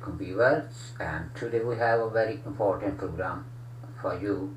Assalamualaikum viewers, and today we have a very important program for you,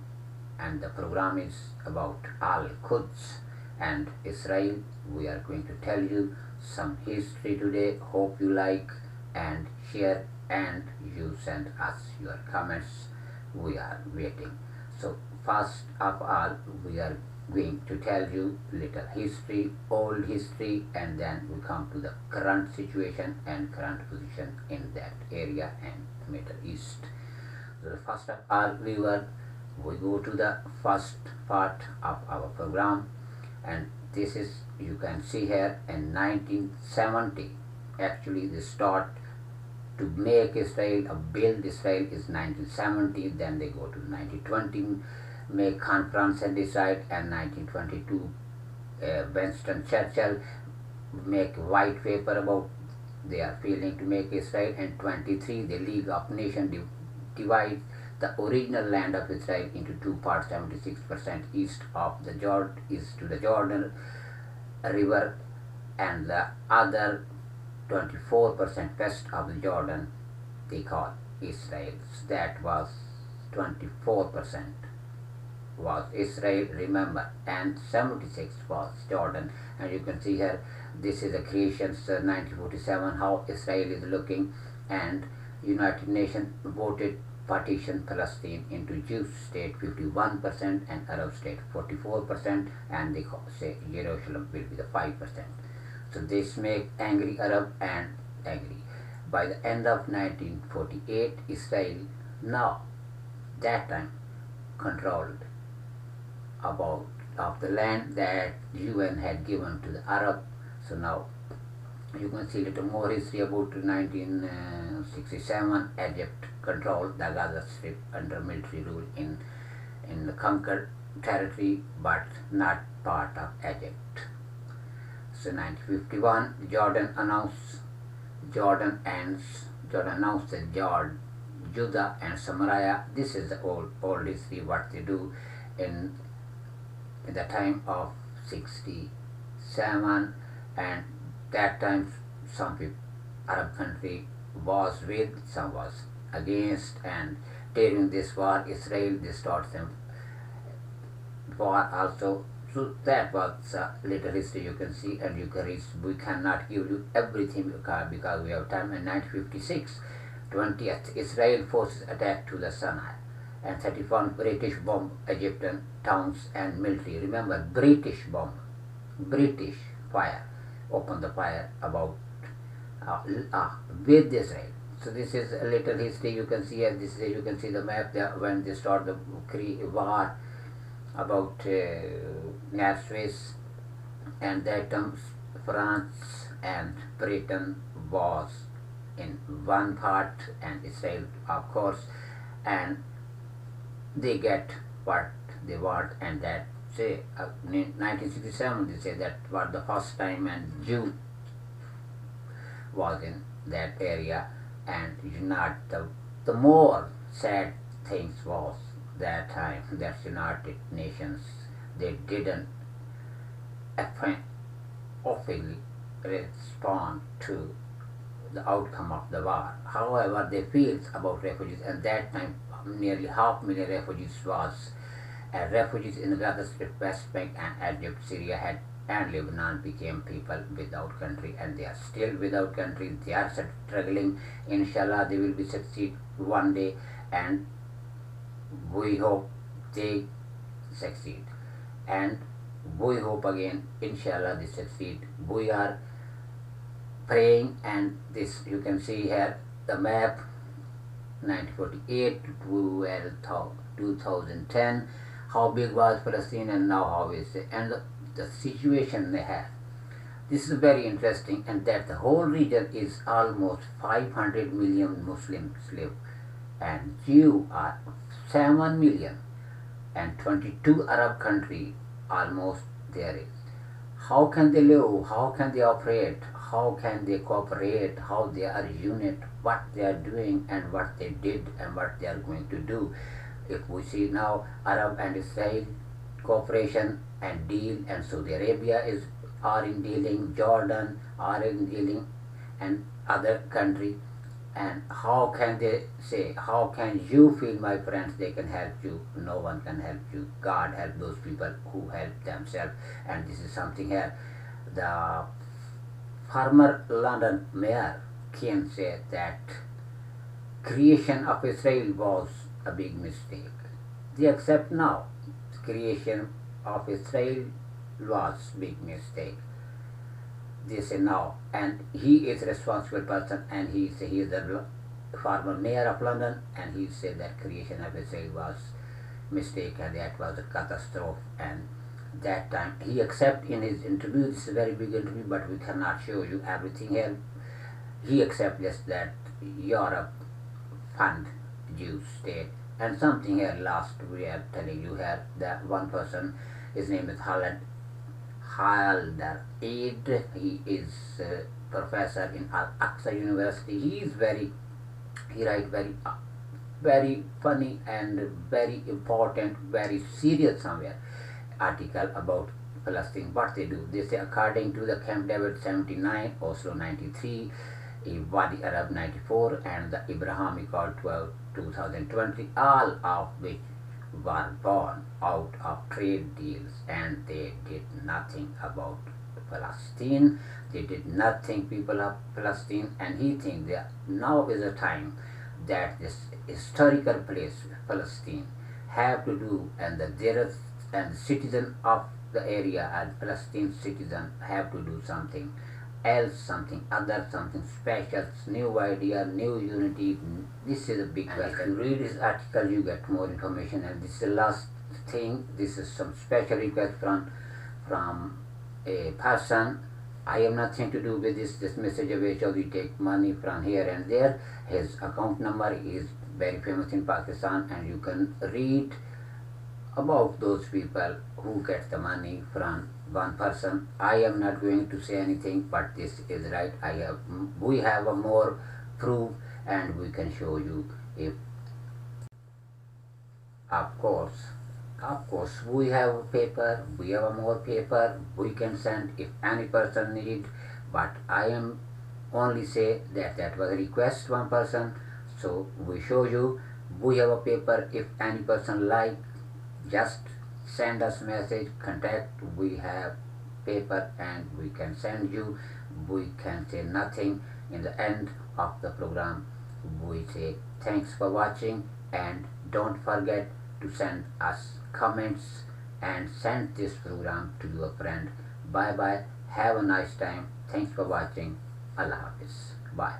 and the program is about ALQUDS and Israel. We are going to tell you some history today. Hope you like and share, and you send us your comments. We are waiting. So first of all, we are going to tell you little history, old history, and then we come to the current situation and current position in that area and Middle East. So first of all, we go to the first part of our program, and this is, you can see here, in 1970. Actually, the start to make Israel, build Israel is 1970, then they go to 1920, make conference and decide, and 1922 Winston Churchill make white paper about they are failing to make Israel, and 23 the League of Nations divide the original land of Israel into two parts. 76% east of the Jordan is to the Jordan River, and the other 24% west of the Jordan they call Israel. That was 24% was Israel, remember, and 76 was Jordan. And you can see here, this is the creations 1947, how Israel is looking, and United Nations voted partition Palestine into Jewish state 51% and Arab state 44%, and they say Jerusalem will be the 5%. So this make angry Arab and angry. By the end of 1948, Israel now that time controlled about of the land that UN had given to the Arab. So now you can see a little more history about 1967. Egypt controlled the Gaza Strip under military rule in the conquered territory, but not part of Egypt. So 1951, Jordan announced that Judah and Samaria. This is the old history what they do in the time of 67, and that time some people, Arab country was with, some was against, and during this war Israel they start some war also. So that was a little history you can see, and you can read. We cannot give you everything because we have time. In 1956, 20th Israel forces attacked to the Sinai, and 31 British bomb Egyptian towns and military. Remember, British bomb, British fire, open the fire about with Israel. So this is a little history you can see here. This is, you can see the map there when they start the war about Swiss, and that time France and Britain was in one part, and Israel of course, and they get what they want, and that say in 1967 they say that was the first time and Jew was in that area. And not the more sad things was that time that United Nations, they didn't officially respond to the outcome of the war. However, they feel about refugees, and that time nearly 500,000 refugees was refugees in the Gaza Strip, West Bank, and Egypt, Syria and Lebanon became people without country, and they are still without country. They are struggling. Inshallah, they will be succeed one day, and we hope they succeed, and we hope again, inshallah, they succeed. We are praying, and this you can see here the map 1948 to 2010, how big was Palestine and now how is it, and the situation they have. This is very interesting, and that the whole region is almost 500 million Muslims live, and Jew are 7 million, and 22 Arab country almost there is. How can they live? How can they operate? How can they cooperate? How they are unit? What they are doing and what they did and what they are going to do. If we see now Arab and Israel cooperation and deal, and Saudi Arabia are in dealing, Jordan are in dealing, and other country, And how can they say, how can you feel, my friends, they can help you? No one can help you. God help those people who help themselves. And this is something here. The former London mayor can say that creation of Israel was a big mistake. They accept now creation of Israel was big mistake. They say now, and he is responsible person, and he is the former mayor of London, and he said that creation of Israel was mistake and that was a catastrophe. And that time he accept in his interview, this is a very big interview, but we cannot show you everything here. He accept just that Europe fund Jewish state. And something here last we are telling you here, that one person, his name is Halder Aid. He is a professor in ALQUDS University. He write very funny and very important, very serious somewhere article about Palestine. What they do, they say according to the Camp David 79, Oslo 93, Wadi Arab 94, and the Abraham Accord 2020, all of which were born out of trade deals, and they did nothing about Palestine. They did nothing, people of Palestine. And he thinks that now is a time that this historical place Palestine have to do, and the citizen of the area and Palestine citizen have to do something else, something other, something special, new idea, new unity. This is a big question. Read this article, you get more information. And this is the last thing. This is some special request from a person. I have nothing to do with this message away, so we take money from here and there. His account number is very famous in Pakistan, and you can read about those people who get the money from one person. I am not going to say anything, but this is right. We have a more proof, and we can show you. If of course we have a paper, we have a more paper, we can send if any person need. But I am only say that was a request one person, so we show you. We have a paper. If any person like, just send us message, contact. We have paper and we can send you. We can say nothing. In the end of the program, we say thanks for watching, and don't forget to send us comments and send this program to your friend. Bye bye. Have a nice time. Thanks for watching. Allah Hafiz. Bye.